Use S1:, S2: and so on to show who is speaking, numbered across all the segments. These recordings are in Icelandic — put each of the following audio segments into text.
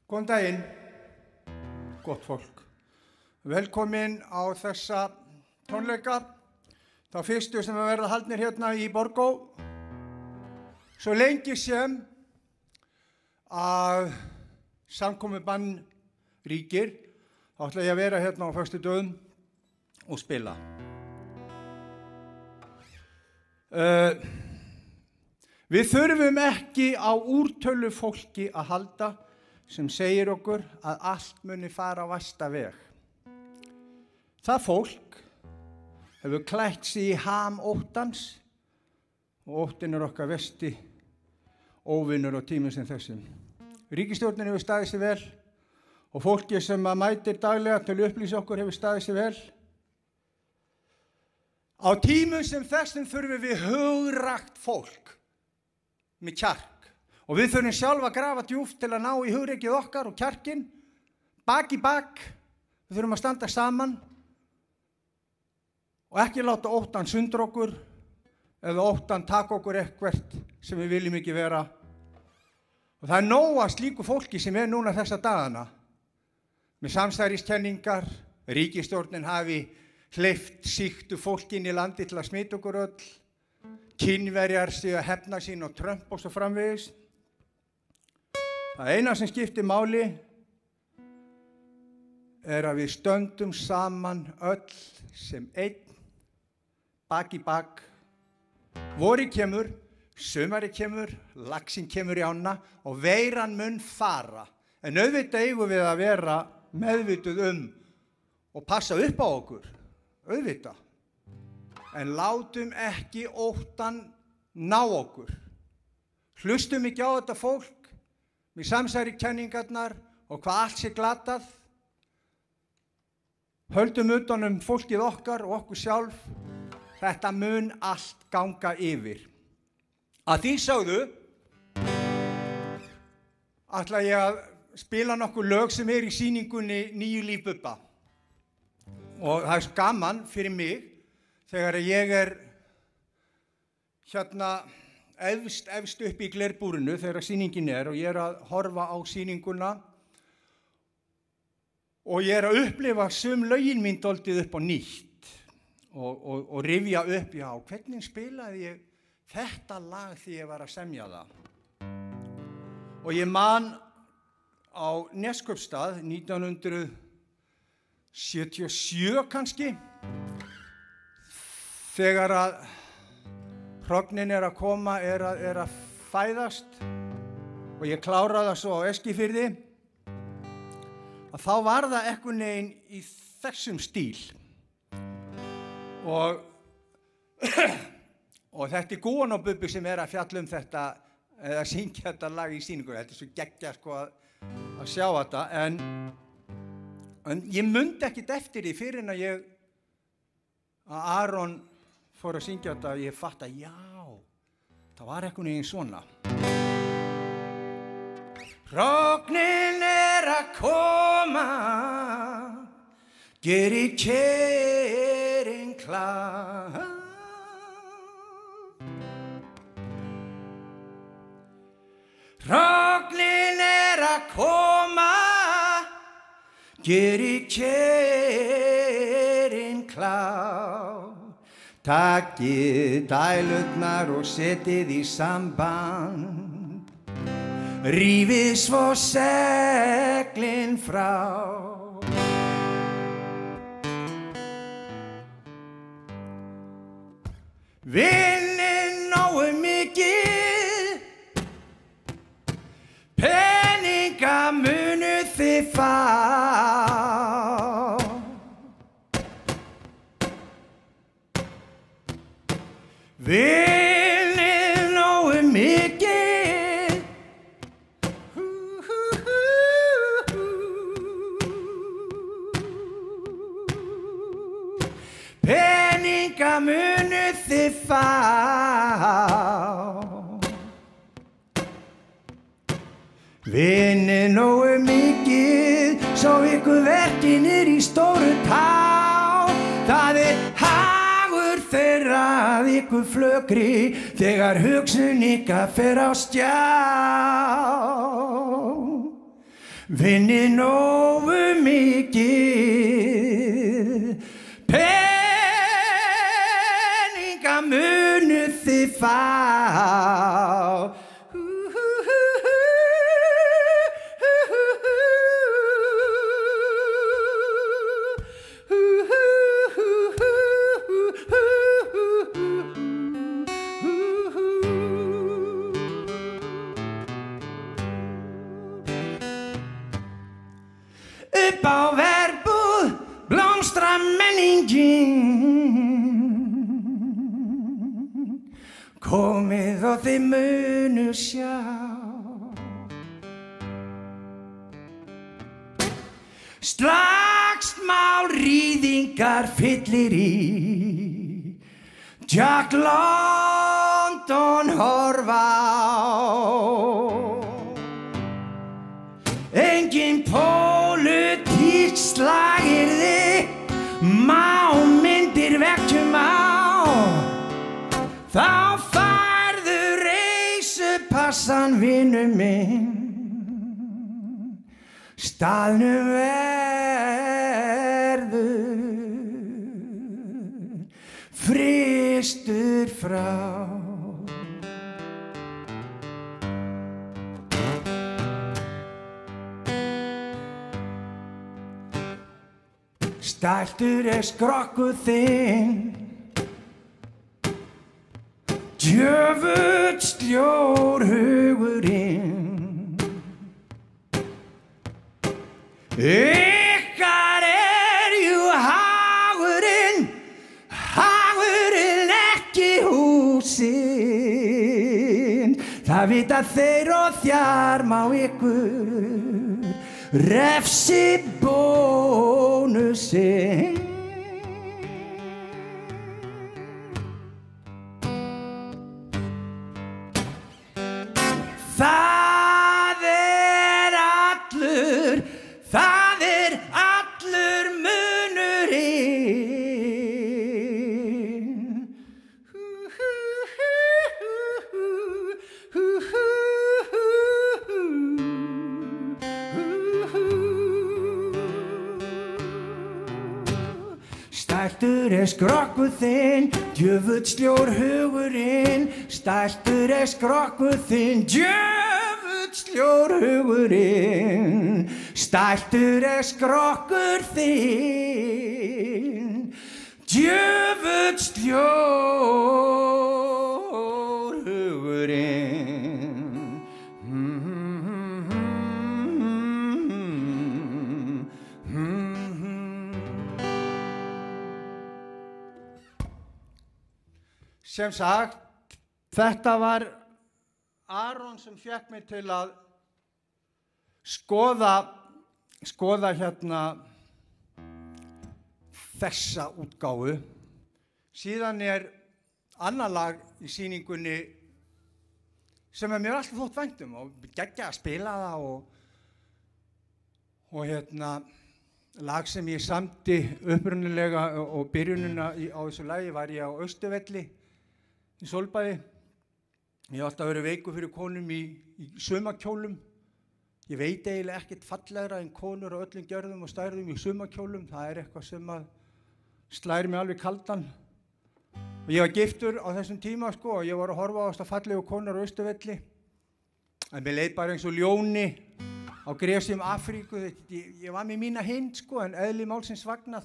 S1: Góðan daginn, gott fólk. Velkomin á þessa tónleika. Þá fyrstu sem að verða haldnir hérna í Borgó. Svo lengi sem að samkomubann ríkir, þá ætla ég að vera hérna á föstudögum og spila. Við þurfum ekki á úrtölu fólki að halda sem segir okkur að allt muni fara á versta veg. Það fólk hefur klætt sig í ham óttans og óttinn okkar versti óvinur á tímum sem þessum. Ríkisstjórnin hefur staðið sig vel og fólki sem að mætir daglega til að upplýsa okkur hefur staðið sig vel. Á tímum sem þessum þurfum við hugrakt fólk með kjark. Og við þurfum sjálf að grafa djúpt til að ná í hugrekið okkar og kjarkinn, bak í bak. Við þurfum að standa saman og ekki láta óttan sundra okkur eða óttan taka okkur eitthvert sem við viljum ekki vera. Og það nóg að slíku fólki sem núna þessa dagana með samsæriskenningar, ríkisstjórnin hafi hleypt sýktu fólkin í landi til að smita okkur öll, kynverjar séu að hefna sín og Trump og svo framvegis. Það eina sem skiptir máli að við stöndum saman öll sem einn, bak í bak. Vorið kemur, sumarið kemur, laxinn kemur í ána og veiran mun fara. En auðvitað eigum við að vera meðvituð og passa upp á okkur, auðvitað. En látum ekki óttan ná okkur. Hlustum ekki á þetta fólk með samsærikenningarnar og hvað allt sé glatað. Höldum utan fólkið okkar og okkur sjálf. Þetta mun allt ganga yfir. Að því sögðu ætla ég að spila nokkur lög sem í sýningunni Nýju líf Bubba. Og það svo gaman fyrir mig þegar ég hérna efst upp í glerbúrinu þegar sýningin og ég að horfa á sýninguna og ég að upplifa sum lögin mín dálítið upp á nýtt og rifja upp, já, hvernig spilaði ég þetta lag því ég var að semja það. Og ég man á Neskaupstað 1977 kannski, þegar að hrognin að koma, að fæðast og ég kláraði það svo á Eskifirði, að þá var það einhvern veginn í þessum stíl. Og þetta Gúan og Bubbi sem að fjalla þetta, eða syngja þetta lag í sýningu. Þetta svo geggja sko að sjá þetta, en ég mundi ekkert eftir því fyrir en að Aron fór að syngja þetta og ég fatt að já, það var einhvern veginn svona. Hrognin að koma, geri kérinn klár. Hrognin að koma, geri kérinn klár. Takið dælurnar og setið í samband, rífið svo seglin frá. Vinnið nógu mikið, peninga munu þið fá. Vinnið nógu mikið, peninga munu þið fá. Vinnið nógu mikið, svo ykkur verkin í stóru tá. Það hagur þeirra að ykkur flögri þegar hugsun ykkar fer á stjá. vinni nógu mikið, peninga munu þið fá. Upp á verbúð blómstra menningin, komið og þið munu sjá. Slagsmál, rýðingar, fyllirí, Jack London horfa á. Engin pólitík slagirði, mámyndir vekkjum á. Þá færðu reisupassan vinur minn, staðnum verður frystur frá. Stæltur skrokkur þinn, djöfull sljór hugurinn. Ykkar jú hagurinn ekki húsinn. Það vita þeir og þjarma á ykkur, refsi bónusinn. Það er allur munurinn. Stæltur skrokkur þinn, djöfull sljór hugurinn. Stæltur skrokkur þinn, djöfull sljór hugurinn. Stæltur skrokkur þinn, djöfull sljór hugurinn. Sem sagt, þetta var Aron sem fékk mig til að skoða hérna þessa útgáfu. Síðan annað lag í sýningunni sem mér alltaf þótt vænt og geggjað að spila það og hérna lag sem ég samdi upprunalega og byrjunina á þessu lagi var ég á Austurvelli í Sólbæði. Ég hef alltaf verið veikur fyrir konum í sumarkjólum. Ég veit eiginlega ekkert fallegra en konur á öllum gjörðum og stærðum í sumarkjólum. Það eitthvað sem að slær mig alveg kaldan. Og ég var giftur á þessum tíma og ég var að horfa á þessar fallegu konur á Austurvelli. En mér leið bara eins og ljóni á gresjum Afríku. Ég var með mína hind en eðli málsins vegna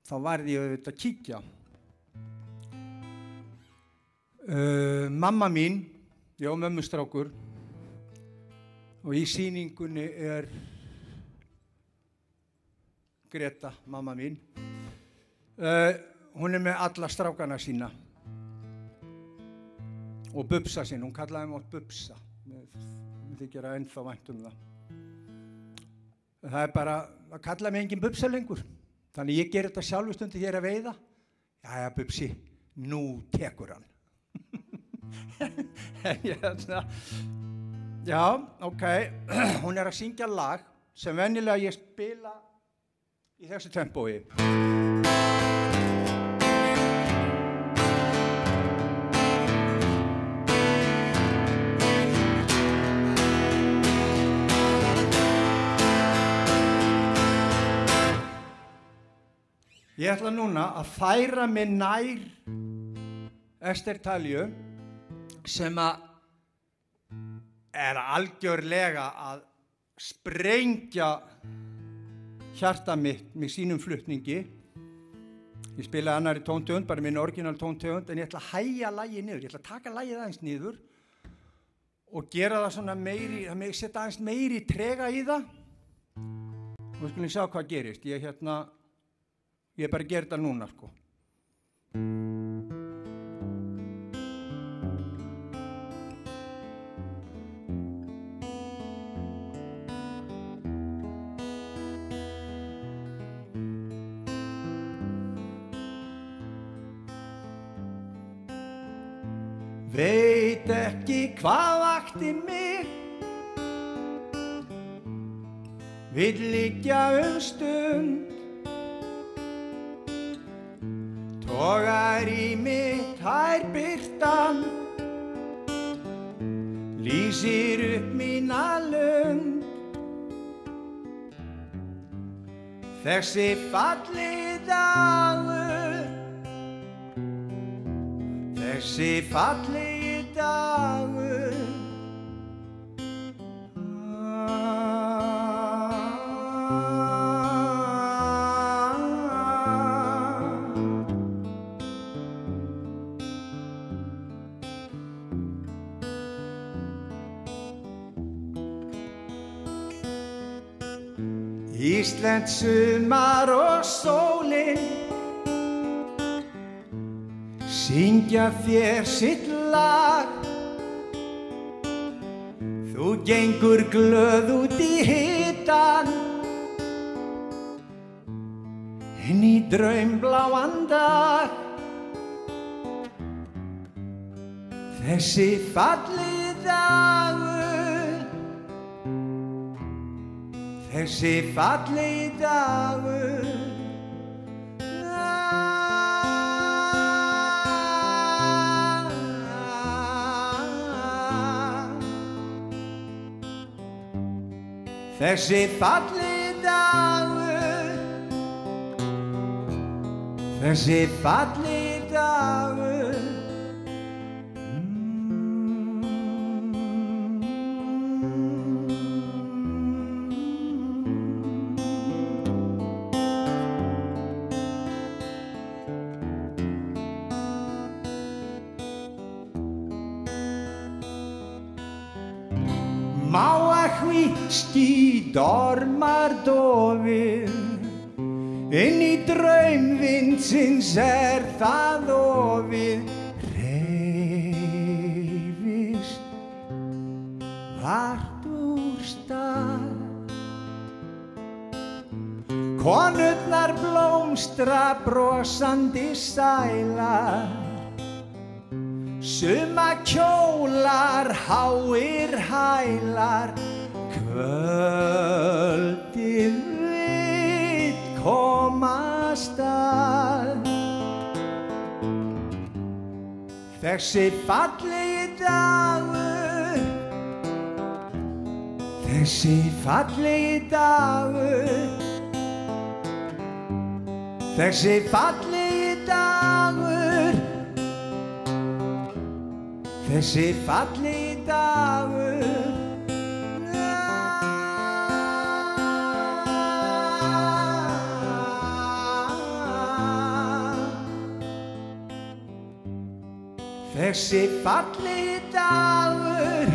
S1: þá varð ég auðvitað að kíkja. Mamma mín, ég á mömmustrákur og í sýningunni Greta, mamma mín. Hún með alla strákana sína og Bubsa sinn, hún kallaði mig Bubsa. Mér þykir að ennþá vænt það. Það bara, það kallaði mig engin Bubsa lengur. Þannig ég ger þetta sjálfur stundum hér að veiða. Jæja, Bubsi, nú tekur hann. Já, ok. Hún að syngja lag sem venjulega ég spila í þessu tempói. Ég ætla núna að færa mig nær Ester Talju sem algjörlega að sprengja hjarta mitt með sínum flutningi. Ég spilaði annarri tóntegund, bara minn orginal tóntegund, en ég ætla að hægja lagið niður. Ég ætla að taka lagið aðeins niður og gera það svona meiri, það með setja aðeins meiri trega í það. Og við skulum sjá hvað gerist. Ég bara gera þetta núna, sko. Veit ekki hvað vakti mig, vill liggja stund, togar í mitt hær birtan, lýsir upp mína lund. Þessi fallegi dagur, þessi fallegi dagur. Íslenskt sumar og sólin syngja þér sitt lag. Þú gengur glöð út í hitan, inn í draumbláan dag. Þessi fallegi dagur, þessi fallegi dagur. Þessi fallegi dagur, þessi fallegi dagur. Ský dormar dofið, inn í draum vindsins það ofið. Hreyfist vart úr stað, konurnar blómstra brosandi sælar. Suma kjólar, háir hælar, kvöldið vill komast að. Þessi fallegi dagur, þessi fallegi dagur, þessi fallegi dagur, þessi fallegi dagur. Þessi fallegi dagur,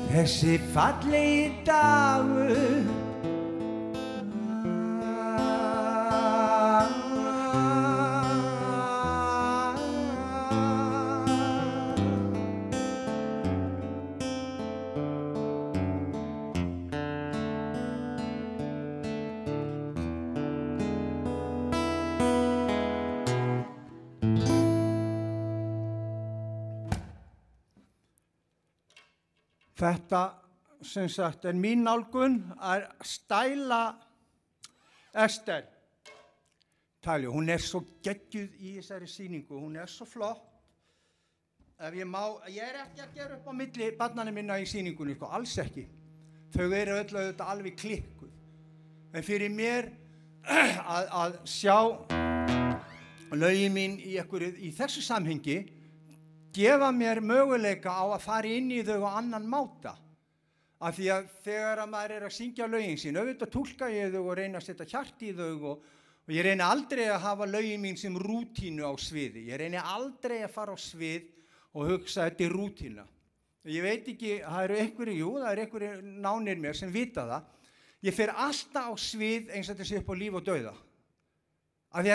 S1: þessi fallegi dagur. Þetta, sem sagt, mín nálgun að stæla Ester Talju. Hún svo geggjuð í þessari sýningu, hún svo flott. Ef ég ekki að gera upp á milli barnanna minna í sýningunni, sko, alls ekki. Þau öll auðvitað alveg klikkuð. En fyrir mér að sjá lögin mín í þessu samhengi gefa mér möguleika á að fara inn í þau á annan máta. Af því að þegar að maður að syngja lögin sín, auðvitað túlka ég þau og reyna að setja hjart í þau og ég reyni aldrei að hafa lögin mín sem rútínu á sviði. Ég reyni aldrei að fara á svið og hugsa þetta rútína. Ég veit ekki, það eru einhverjir nánir mér sem vita það. Ég fer alltaf á svið eins og þetta sé upp á líf og dauða. Af því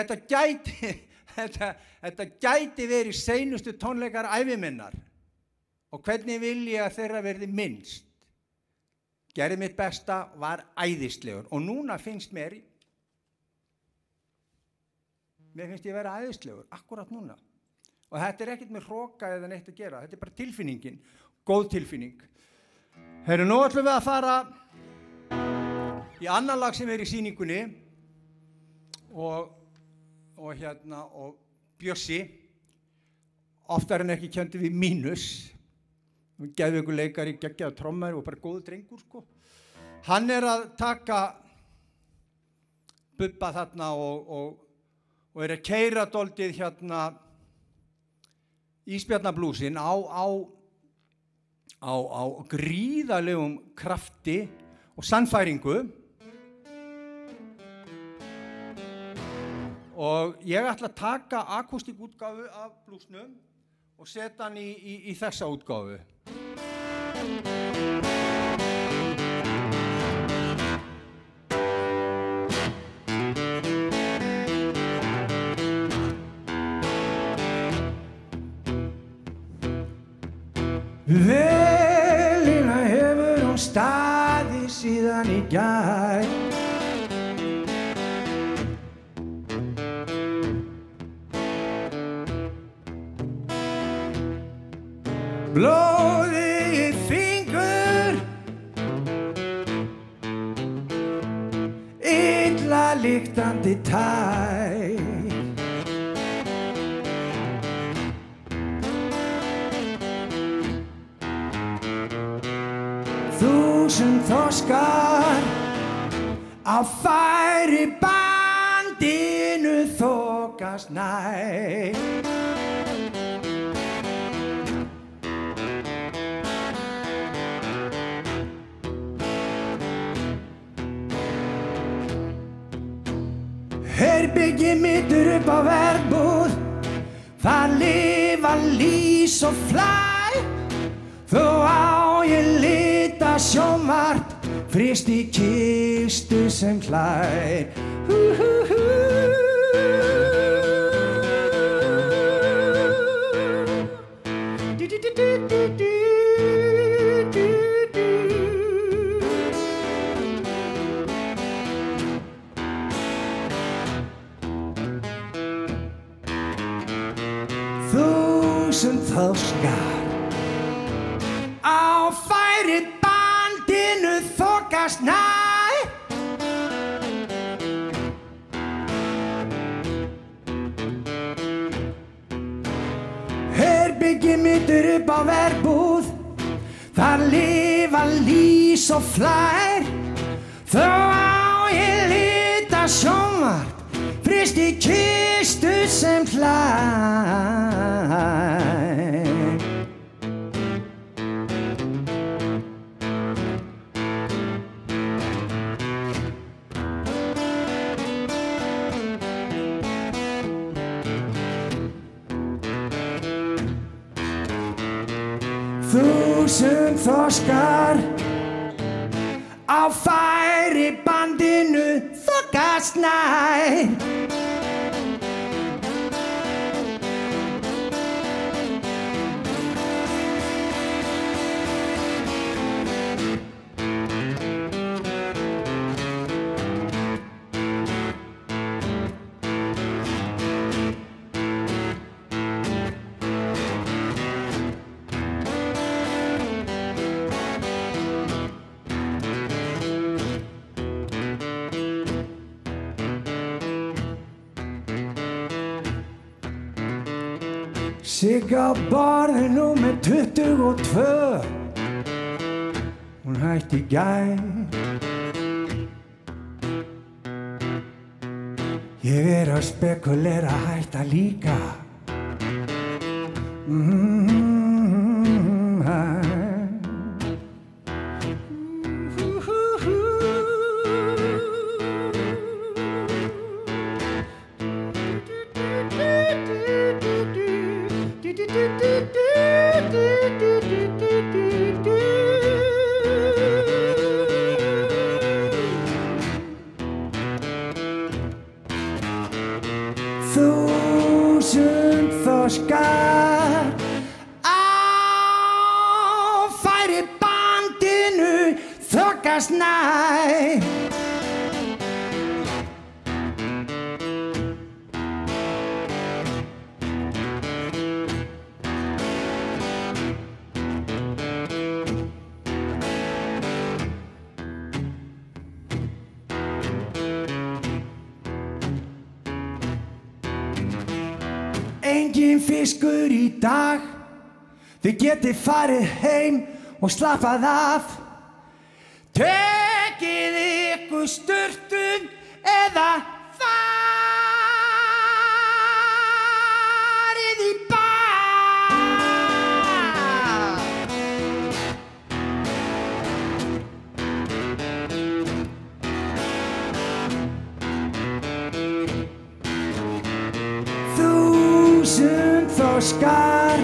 S1: þetta gæti verið seinustu tónleikar ævi minnar. Og hvernig vil ég að þeirra verði minnst? Gerði mitt besta, var æðislegur. Og núna finnst mér finnst ég vera æðislegur, akkurat núna. Og þetta ekkert með hroka eða neitt að gera. Þetta bara tilfinningin, góð tilfinning. Heyrðu, nú ætlum við að fara í annan lag sem í sýningunni og Bjössi, oftar en ekki kenndi við Mínus, geðveikur leikari, geggjaður trommari og bara góður drengur, sko. Hann að taka Bubba þarna og að keyra dálítið Ísbjarnablúsinn á gríðarlegum krafti og sannfæringu. Og ég ætla að taka akústík útgáfu af blúsnum og setja hann í þessa útgáfu. Velina hefur hún staðið síðan í gær. Blóðið í fingur, illa lyktandi tær. Þúsund þorskar á færi bandinu þokast nær. Herbyggi mitt upp á verbúð, þar lifa lýs og flæ. Þó á ég lita sjónvarp, fryst í kistu sem hlær. Þúsund þorskar á færi bandinu þokast nær. Herbyggi mitt upp á verbúð, þar lifa lýs og flær. Þó á ég lita sjónvarp, fryst í kistu sem hlær. Þúsund þorskar á færi bandinu þokast nær. Sigg á borðinu með 22, hún hætti í gær. Ég að spekulera hætta líka. Þúsund þorskar á færibandinu þokast nær. Engin fiskur í dag, þið getið farið heim og slappað af. Tekið ykkur sturtu eða farið í bað. Þúsund þorskar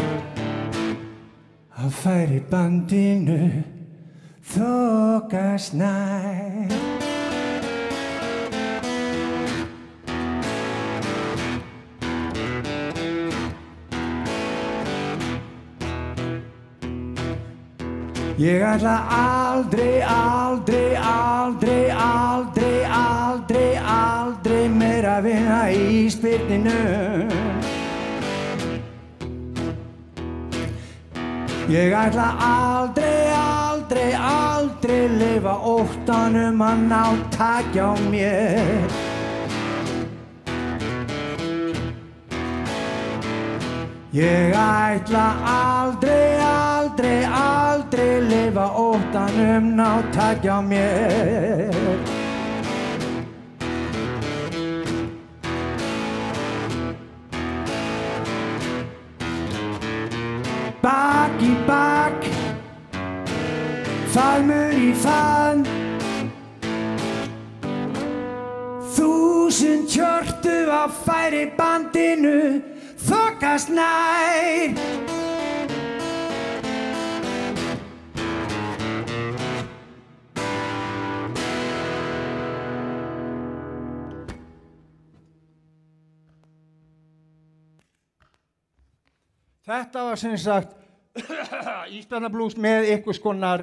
S1: á færibandinu þokast nær. Ég ætla aldrei, aldrei, aldrei, aldrei, aldrei, aldrei meira að vinna í ísbirninu. Ég ætla aldrei, aldrei, aldrei leyfa óttanum að ná taki á mér. Ég ætla aldrei, aldrei, aldrei leyfa óttanum ná taki á mér. Bak í bak, faðmur í faðm, þúsund hjörtu á færibandinu þokast nær. Þetta var sem sagt Ísbjarnarblús með einhvers konar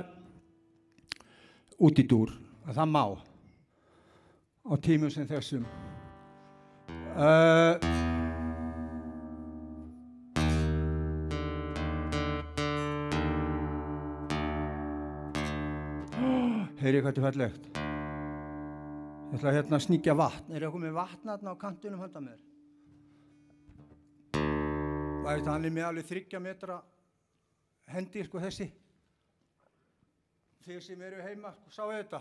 S1: útidúr, að það má á tímum sem þessum. Heyrið hvað þetta er fallegt. Ég ætla hérna að sníkja vatn. Er eitthvað með vatn þarna á kantinum handa mér? Hann er með alveg 3 metra hendi, sko, þessi. Þeir sem eru heima, sko, sáu þetta.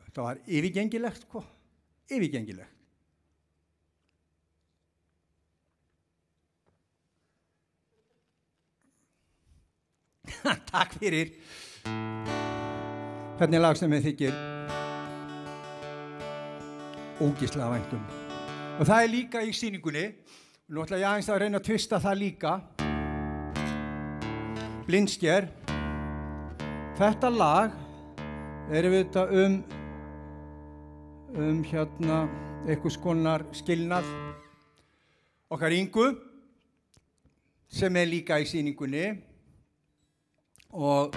S1: Þetta var yfirgengilegt, sko. Yfirgengilegt. Takk fyrir. Hvernig lag sem þið þykir ógeðslega vænt um. Og það er líka í sýningunni. Nú ætla ég aðeins að reyna að tvista það líka. Blindsker. Þetta lag er auðvitað hérna einhvers konar skilnað okkar Ingu sem er líka í sýningunni. Og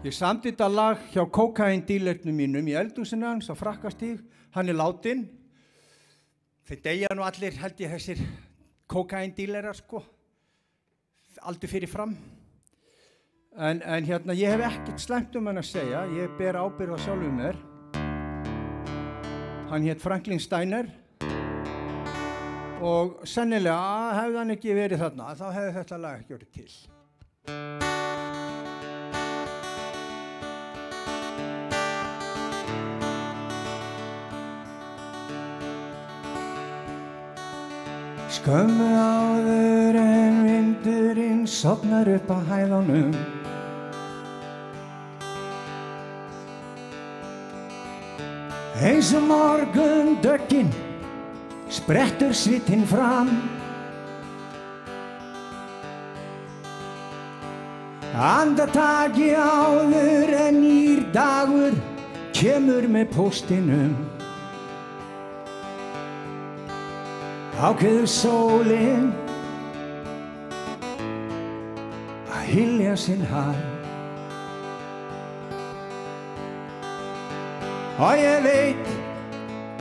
S1: ég samdi þetta lag hjá kókaíndílernum mínum í eldhúsinu hans á Frakkastíg. Hann er látinn. Þeir deyja nú allir, held ég, þessir kókaíndílerar, sko. Aldrei fyrir fram. En hérna, ég hef ekkert slæmt hann að segja. Ég ber ábyrgð á sjálfum mér. Hann hét Franklin Steiner. Og sennilega hefði hann ekki verið þarna, þá hefði þetta lag ekki verið til. Skömmu áður en vindurinn sofnar upp á hæðunum. Eins og morgundögginn sprettur svitinn fram. Andartaki áður en nýr dagur kemur með póstinum. Ákveður sólin að hylja sinn hag. Og ég veit,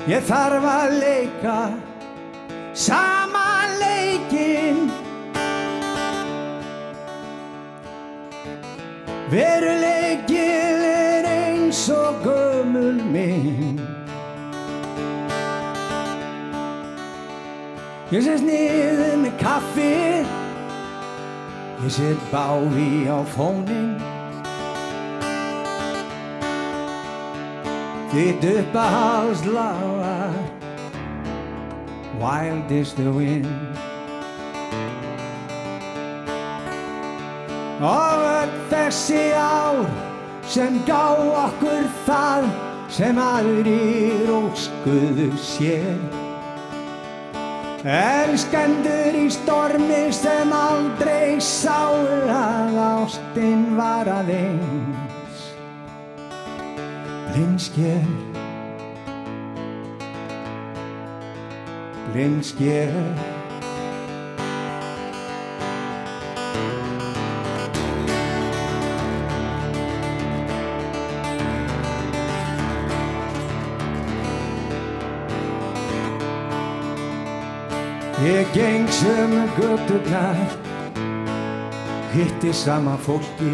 S1: ég þarf að leika sama leikinn. Veruleikinn er eins og gömul mynd. Ég sest niður með kaffi, ég set Bávi á fóninn. Þitt uppáhaldslag, wild is the wind. Og öll þessi ár sem gá okkur það sem aðrir óskuðu sér. Elskendur í stormi sem aldrei sáu að ástin var aðeins blindsker, blindsker. Ég geng sömu göturnar, hitti sama fólki.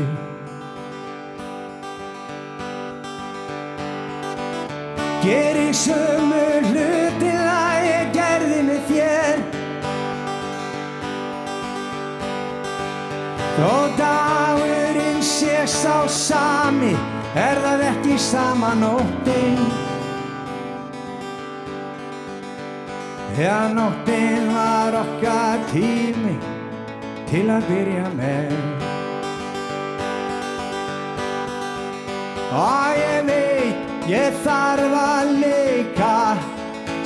S1: Geri sömu hlutina ég gerði með þér. Þó dagurinn sé sá sami, það ekki sama nóttin. Þegar nóttin var okkar tími til að byrja með. Og ég veit, ég þarf að leika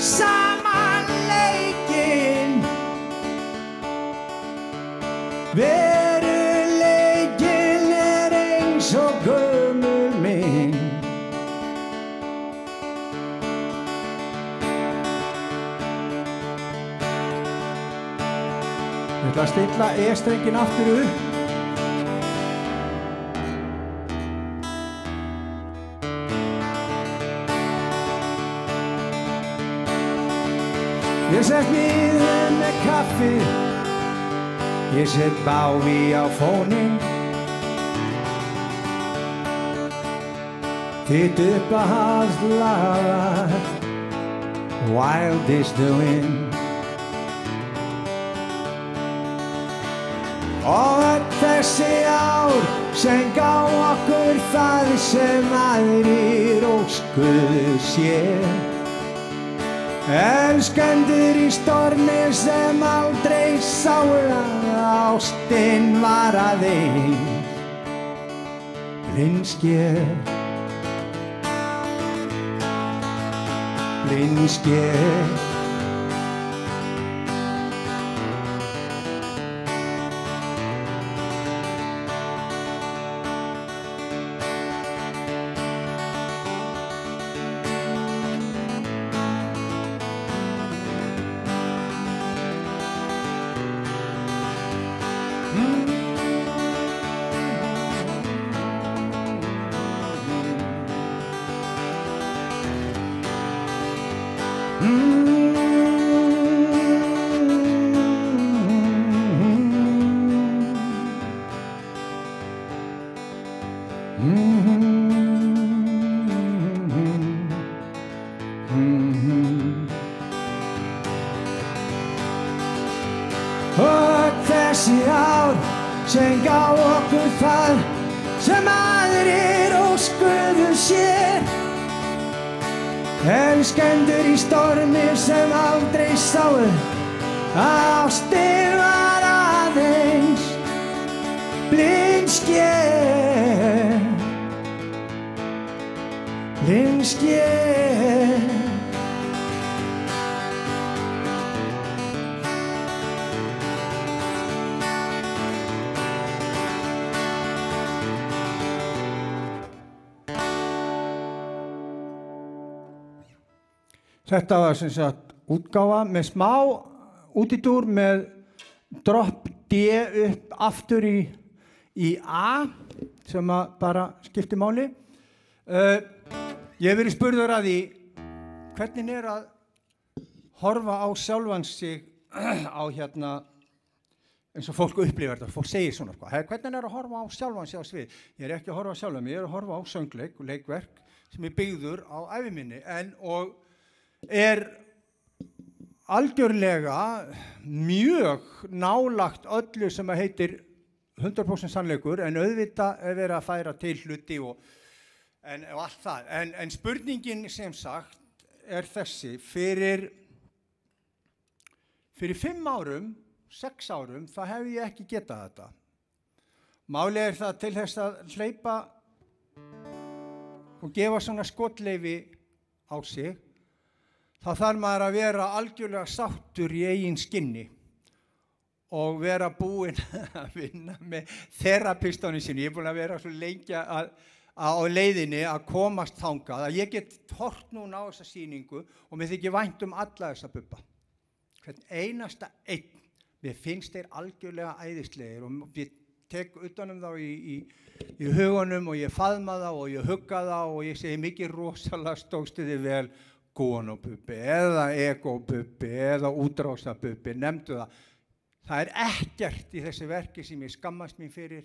S1: sama leikinn. Veruleikinn er eins og gömul mynd. Ég ætla að stilla E-strenginn aftur upp. Ég set niður með kaffi, ég set Bávi á fóninn. Þitt uppáhaldslag, wild is the wind. Og öll þessi ár sem gá okkur það sem aðrir óskuðu sér. Elskendur í stormi sem aldrei sáu að ástin var aðeins blindsker, blindsker. Og þessi ár sem gá okkur það sem aðrir óskuðu sér. Elskendur í stormi sem aldrei sáu Ástin var aðeins blindsker, blindsker. Þetta var sem sagt útgáfa með smá útidúr með dropp D upp aftur í A sem að bara skipti máli. Ég hef verið spurður að því hvernig að horfa á sjálfan sig á hérna eins og fólk upplifir þetta, fólk segir svona hvernig að horfa á sjálfan sig á svið. Ég ekki að horfa á sjálfan mig, ég að horfa á söngleik og leikverk sem byggður á æviminni og algjörlega mjög nálagt öllu sem að heitir 100% sannleikur, en auðvitað verið að færa til hluti og allt það. En spurningin sem sagt þessi, fyrir 5 árum, 6 árum, þá hef ég ekki getað þetta. Málið það til þess að hleypa og gefa svona skotleyfi á sig, þá þarf maður að vera algjörlega sáttur í eigin skinni og vera búinn að vinna með þerapistónu sinni. Ég búinn að vera svo lengi á leiðinni að komast þangað að ég get hort núna á þessa sýningu og mér þykir vænt alla þessa bubba. Hvern einasta einn. Mér finnst þeir algjörlega æðislegir og ég tek utan þá í hugunum og ég faðma þá og ég hugga þá og ég segi mikið rosalega stóðstu þið vel Gónobubbi eða Egobubbi eða útrásabubbi, nefndu það. Það ekkert í þessi verki sem ég skammast mín fyrir.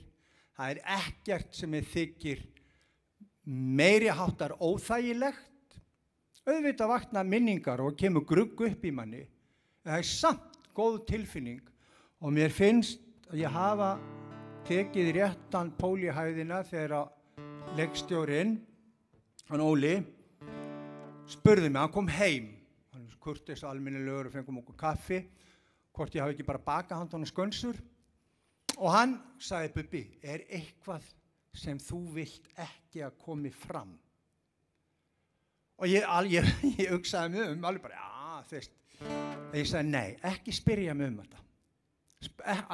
S1: Það ekkert sem ég þykir meiri háttar óþægilegt. Auðvitað vakna minningar og kemur grugg upp í manni. Það samt góð tilfinning og mér finnst að ég hafa tekið réttan pól í hæðina þegar leikstjórinn, hann Óli, spurði mig, hann kom heim, hann kurteis almennilegur og fengum okkur kaffi, hvort ég hafi ekki bara bakað handa honum skönsur og hann sagði, Bubbi, eitthvað sem þú vilt ekki að komi fram? Og ég hugsaði mig alveg bara, ég sagði, nei, ekki spyrja mig þetta.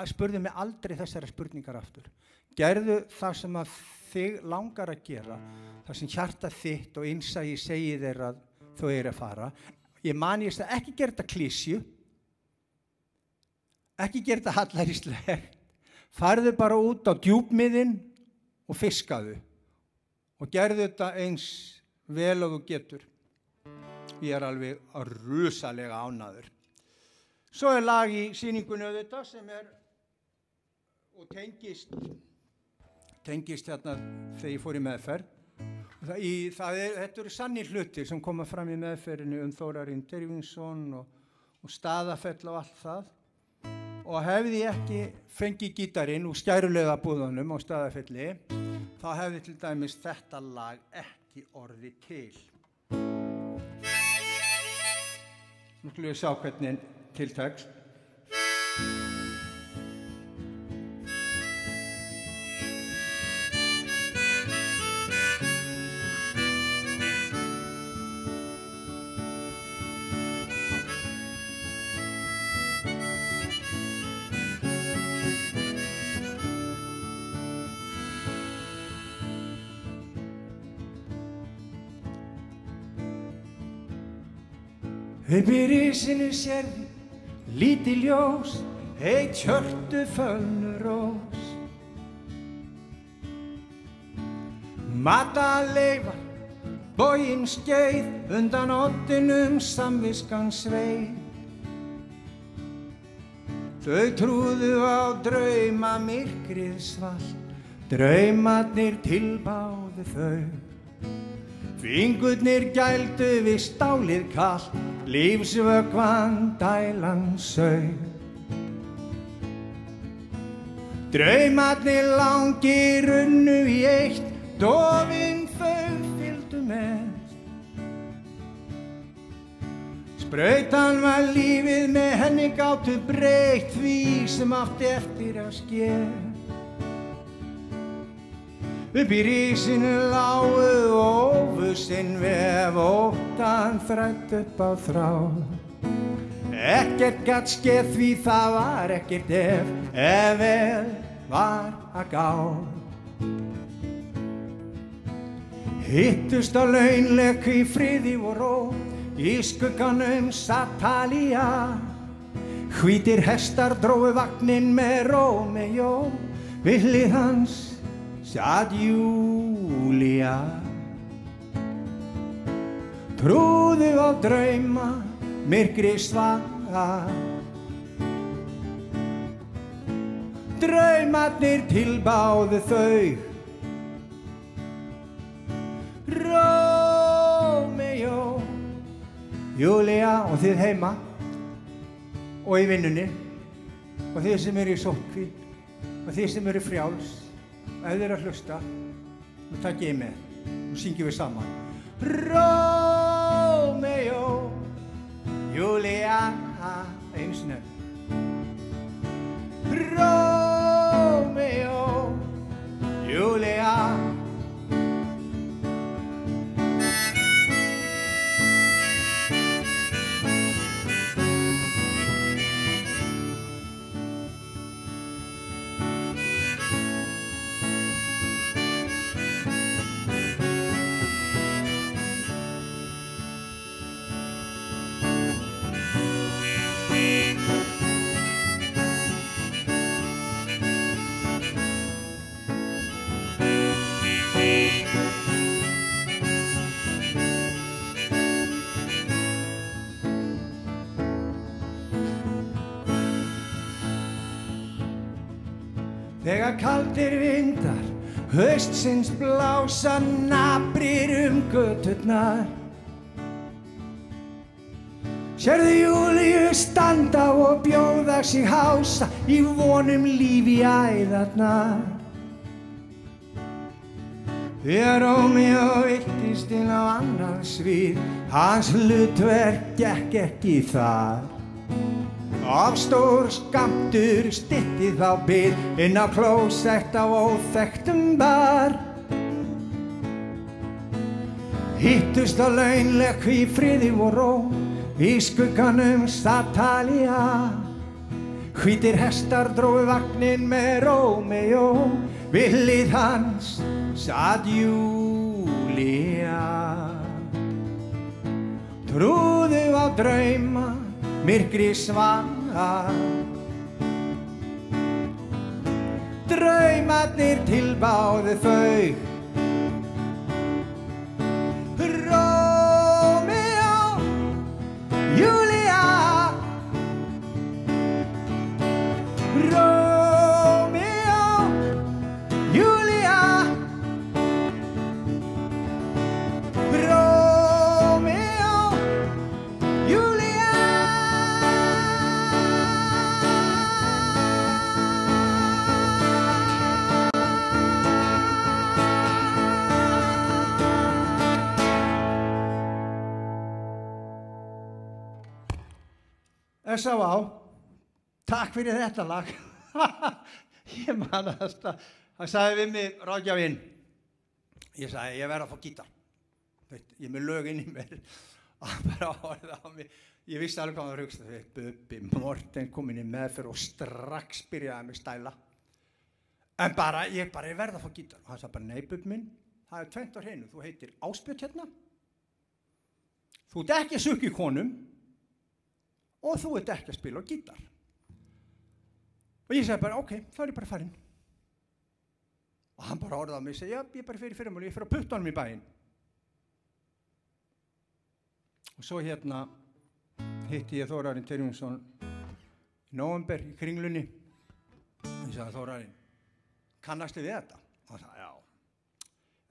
S1: Spurðu mig aldrei þessara spurningar aftur. Gerðu það sem að þig langar að gera, það sem hjarta þitt og innsæi segi þér að þú að fara. Ég mani að ekki gera þetta klísju, ekki gera þetta hallærislegt. Farðu bara út á djúpmiðin og fiskaðu og gerðu þetta eins vel og þú getur. Ég alveg rosalega ánægður. Svo lag í sýningunni þetta sem og tengist hérna þegar ég fór í meðferð. Þetta eru sannir hlutir sem koma fram í meðferðinu Þórarinn Tyrfingsson og Staðafell og allt það. Og hefði ég ekki fengið gítarinn úr skæruliðabúðunum á Staðafelli, þá hefði til dæmis þetta lag ekki orðið til. Nú skulum við sjá hvernig til text. Upp í risinu sérðu lítið ljós, heit hjörtu fölnurós. Mataleifar, boginn skeið, undan oddinum samviskan sveið. Þau trúðu á drauma myrkrið svalt, draumarnir tilbáðu þau. Fingurnir gældu við stálið kalt, lífsvökvan dælan saug. Draumarnir langir runnu í eitt, dofin þau fylgdu með. Sprautan var lífið, með henni gátu breytt því sem átti eftir að ske. Upp í rísinu lágu óvusinn vef, óttan þrætt upp á þráð. Ekkert gat skeð því það var ekkert ef vel var að gá. Hittust á launleik í friði og ró, í skugganum satt Talía. Hvítir hestar drógu vagninn með Rómeó, við hlið hans satt Júlía. Trúðu á drauma, myrkri svara. Draumarnir tilbáðu þau. Rómeó, Júlía og þið heima og í vinnunni og þið sem eru í sóttkví og þið sem eru frjáls. Ef þið eru að hlusta, nú takk ég með og syngjum við saman. Rómeó, Júlía, einu sinni. Rómeó, Júlía. Þegar kaldir vindar haustsins blása, naprir göturnar. Sérðu Júlíu standa og bjóða sig hása í vonum lífi æðarnar. Þegar Rómeó veittist inn á annað svið, hans hlutverk gekk ekki þar. Of stór skammtur stytti þá bið, inn á klósett á óþekktum bar. Hittust á launleik í friði og ró, í skugganum satt Talía. Hvítir hestar drógu vagninn með Rómeó, við hlið hans satt Júlía. Trúðu á drauma, myrkri svara. Draumarnir tilbáðu þau. Rómeó, Júlía. Rómeó, Júlía. Rómeó, Júlía. S.A.V. Takk fyrir þetta lag. Ég man að hann sagði við mig, ráðgjafinn, ég sagði, ég verð að fá gítar. Ég með lög inn í mér. Hann bara horfði á mig. Ég vissi alveg hvað hann var að hugsa. Bubbi Morten kom inn í meðferð og strax byrjaði mig stæla. En ég verð að fá gítar. Og hann sagði bara, nei Bubbi minn, það er tvennt á hreinu. Þú heitir Ásbjörn hérna. Þú ert ekki að sukka í konum. Og þú ert ekki að spila á gítar. Og ég sagði bara, ok, þá er ég bara farinn. Og hann bara orðaði á mig og segi, já, ég er bara fyrir fyrramálið, ég fer á puttunum í bæinn. Og svo hitti ég Þórarinn Tyrfingsson í nóvember í Kringlunni. Ég sagði, Þórarinn, kannastu við þetta? Hann sagði, já.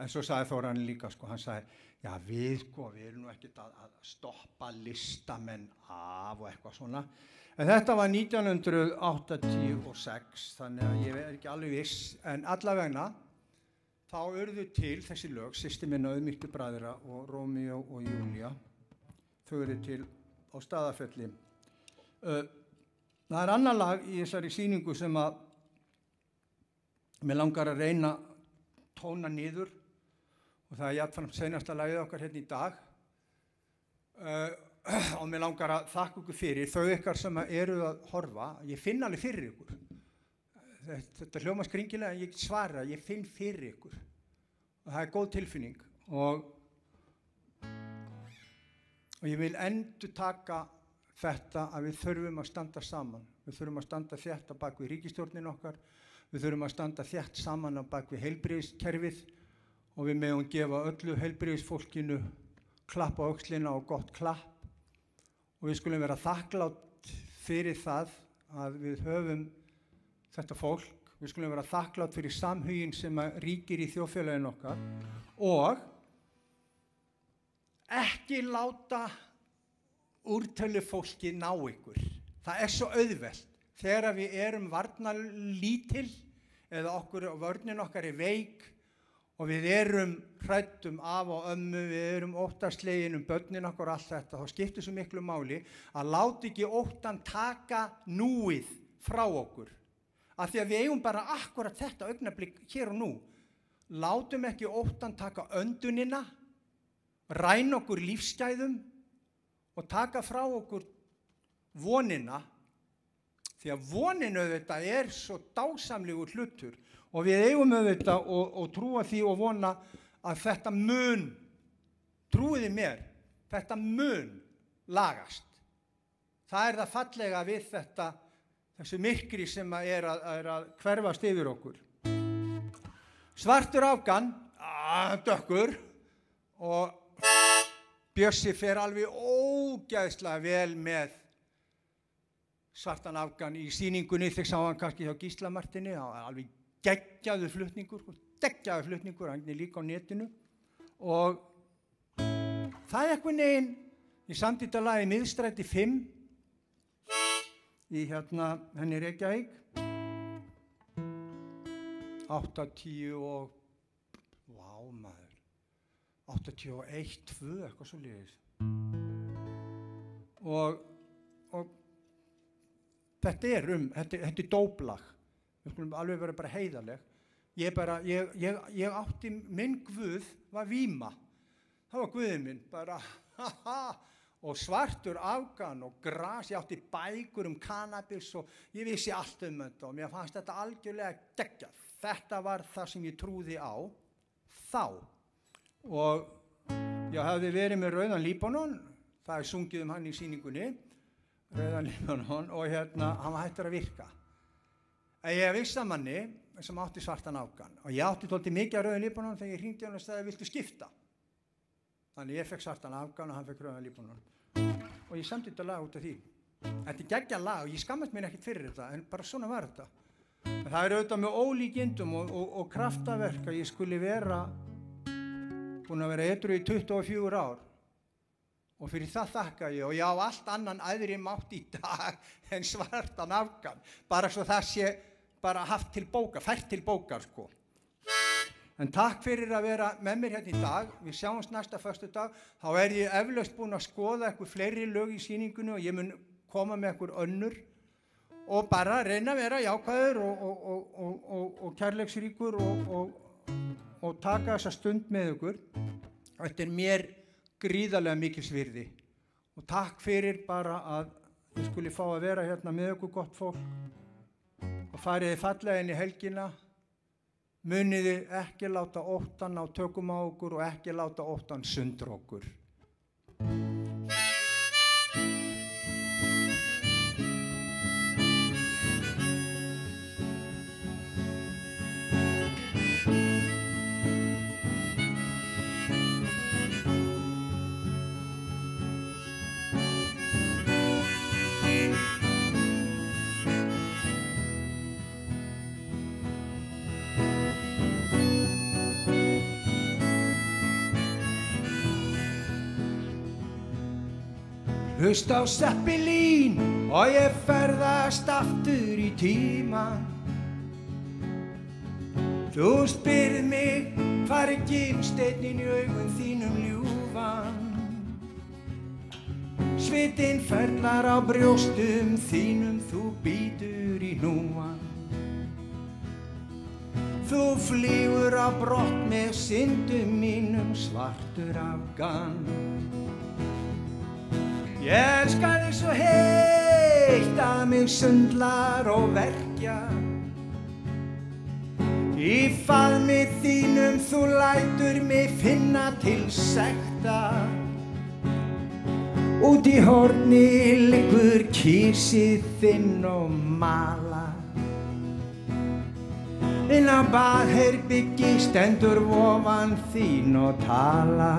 S1: En svo sagði Þórarinn líka, hann sagði, já, við erum nú ekkert að stoppa listamenn af og eitthvað svona. En þetta var 1986, þannig að ég ekki alveg viss, en allavegna þá urðu til þessi lög, Systir minna, Auðmýktu bræðra og Rómeó og Júlía. Þau urðu til á Staðarfelli. Það annar lag í þessari sýningu sem að mér langar að reyna tóna niður og það jafnframt seinasta lagið okkar hérna í dag. Og mér langar að þakka ykkur fyrir, þau ykkar sem eru að horfa, ég finn alveg fyrir ykkur. Þetta hljóma skringilega en ég svara, ég finn fyrir ykkur. Og það góð tilfinning og ég vil endurtaka þetta að við þurfum að standa saman. Við þurfum að standa þétt á bak við ríkisstjórnin okkar, við þurfum að standa þétt saman á bak við heilbrigðiskerfið og við megum gefa öllu heilbrigðisfólkinu klapp á öxlina og gott klapp og við skulum vera þakklátt fyrir það að við höfum þetta fólk, við skulum vera þakklátt fyrir samhuginn sem ríkir í þjóðfélaginu okkar og ekki láta úrtölufólki ná ykkur. Það svo auðvelt. Þegar við erum varnarlítil eða vörnin okkar veik og við erum hræddum af og ömmu, við erum óttaslegin börnin okkar og allt þetta, þá skiptir svo miklu máli að láta ekki óttan taka núið frá okkur. Af því að við eigum bara akkurat þetta augnablik hér og nú. Látum ekki óttan taka öndunina, ræna okkur lífsgæðum og taka frá okkur vonina, því að vonin auðvitað svo dásamlegur hlutur og við eigum auðvitað og trúa því og vona að þetta mun, trúiði mér, þetta mun lagast. Það það fallega við þessu myrkri sem að hverfast yfir okkur. Svartur Afgan, dökkur og Bjössi fer alveg ógeðslega vel með svartan Afgan í sýningunni, þegar sá hann kannski hjá Gísla Martini, alveg geggjaður flutningur, hann líka á netinu og það eitthvað neginn í samtítalagi Miðstræti 5 í henni Reykjavík 80 og 81, 2, eitthvað svo leiðis. Og þetta dóplag. Við skulum alveg vera bara heiðarleg. Ég átti, minn Guð var víma. Það var Guðinn minn, bara, og svartur Afgan og gras, ég átti bækur kannabis og ég vissi allt þetta og mér fannst þetta algjörlega geggjað. Þetta var það sem ég trúði á þá. Og ég hafði verið með Rauðan Líbanon, það sungið hann í sýningunni, Rauðan Líbanon, og hann var hættur að virka. Ég vissi að manni sem átti svartan Afgan og ég átti dálítið mikið af Rauðan Líbanon þegar ég hringdi hann og sagði, viltu skipta? Þannig ég fekk svartan Afgan og hann fekk Rauðan Líbanon. Og ég samdi þetta lag út af því. Þetta geggjað lag og ég skammast mér ekkert fyrir þetta, en bara svona var þetta. En það auðvitað með ólíkindum og kraftaverk að ég skuli búin að vera edrú í 24 ár og fyrir það þakka ég og ég á allt annan æðri mátt í dag en svartan Afgan, bara svo það sé bara haft til bókar, fært til bókar sko. En takk fyrir að vera með mér hérna í dag, við sjáumst næsta föstudag, þá ég eflaust búin að skoða eitthvað fleiri lög í sýningunni og ég mun koma með eitthvað önnur og bara reyna að vera jákvæður og kærleiksríkur og taka þessa stund með ykkur. Þetta mér gríðarlega mikils virði og takk fyrir bara að ég skuli fá að vera hérna með ykkur gott fólk og fariði fallega inn í helgina, muniði ekki láta óttan á tökum á okkur og ekki láta óttan sundra okkur. Hlusta á Zeppelin og ég ferðast aftur í tíman. Þú spyrð mig hvar gimsteinninn í augum þínum ljúfan. Blóðsvitinn ferlar á brjóstum þínum, þú bítur í hnúan. Þú flýgur á brott með syndum mínum, svartur Afgan. Ég elska þig svo heitt að mig sundlar og verkja. Í faðmi þínum þú lætur mig finna til sekta. Út í horni liggur kísið þinn og mala. Inn á baðherbyggi stendur vofan þín og tala.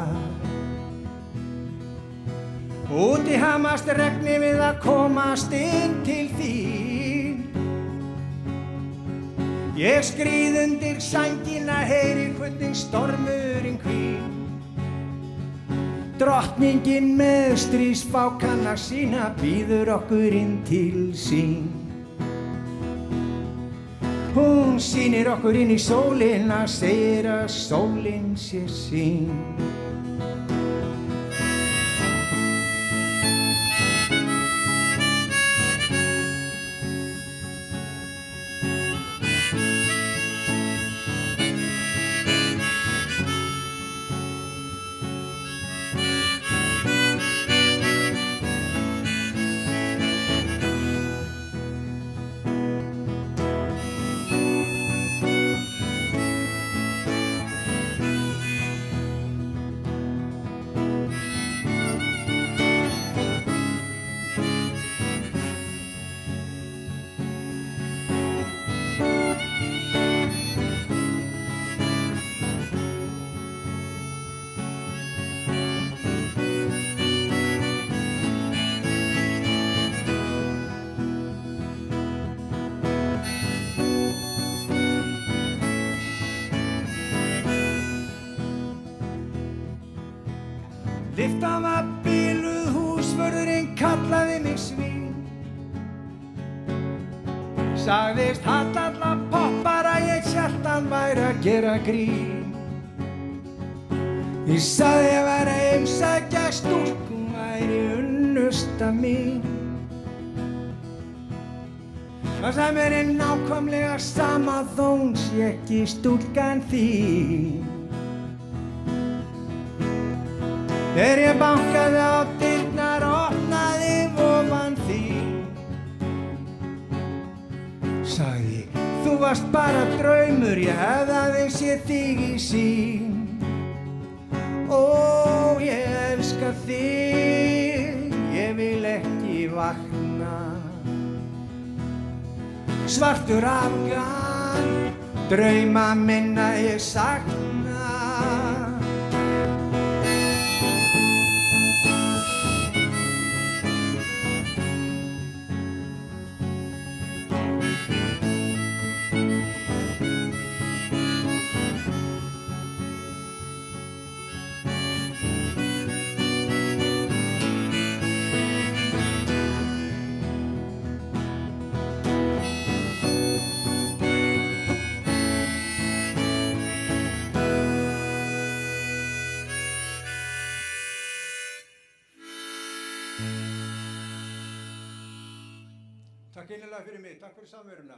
S1: Úti hamast regni við að komast inn til þín. Ég skríð undir sængina, heyri hvernig stormurinn hvín. Drottningin með stríðsfákana sína býður okkur inn til sín. Hún sýnir okkur inn í sólina, segir að sólin sé sín. Lyftan var biluð, húsvörðurinn kallaði mig svín. Sagðist alla poppara, ég hélt hann væri að gera grín. Ég sagði ég væri að heimsækja stúlku, hún væri unnusta mín. Það sagði mér nákvæmlega sama þó hún sé ekki stúlkan þín. Þegar ég bankaði á dyrnar, opnaði vofan þín. Sagði, þú varst bara draumur, ég hefði aðeins séð þig í sýn. Ó, ég elska þig, ég vil ekki vakna. Svartur Afgan, drauma minna ég sakna. Takk innilega fyrir mig, takk fyrir samveruna.